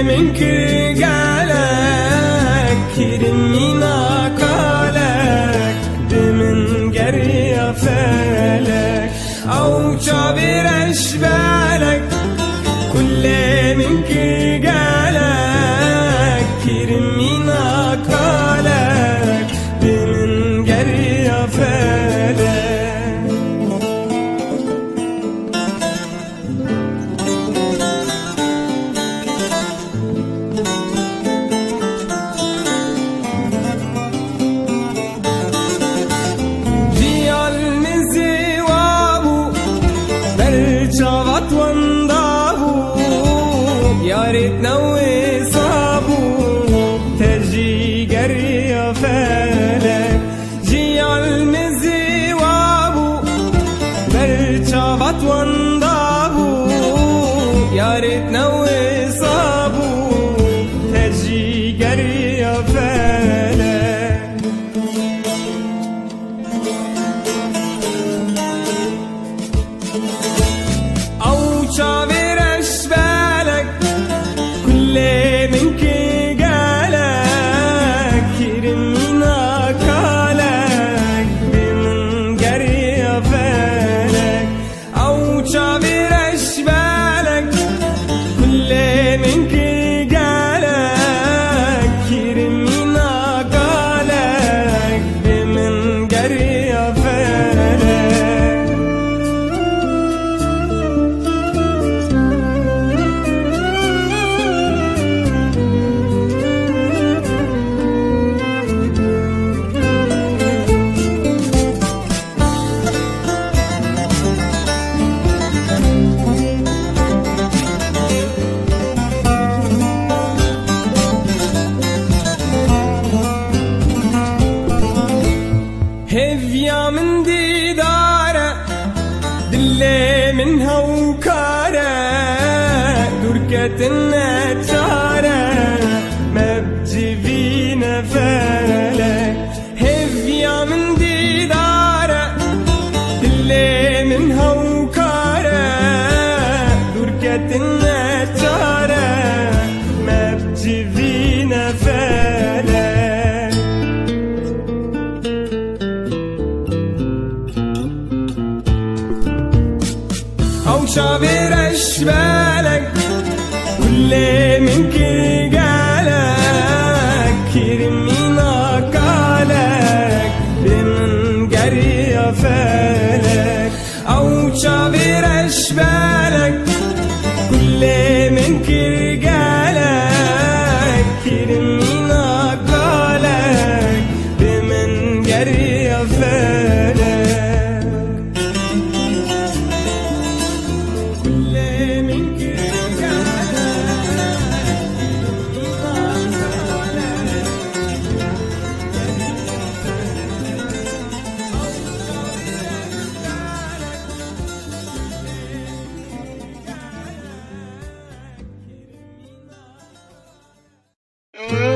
منك قالك كرمينا قالك بمن قرية فالك أو شابر أشبالك كل منك قالك كرمينا قالك بمن قرية فالك شافت وانضابو يا ريتنا وصابو ترجي قرية فالك جي المزي وابو بل شافت وانضابو يا ريتنا وصابو ترجي قرية فالك شابر أشبالك كل منك قالك كرمينا قالك بمن قرية فالك أو شابر أشبالك كل منك قالك كرمينا قالك بمن قرية فالك هفيا من ديدارة دلي منها وكارة دركة النجارة ما بجي فينا فالك هفيا من ديدارة دلي منها وكارة دركة النجارة ما بجي فينا فالك أو شابر أشبالك كل منك قالك كرمينا قالك بمن قرية فالك أو شابر أشبالك كل منك قالك كرمينا قالك بمن قرية فالك Mm-hmm.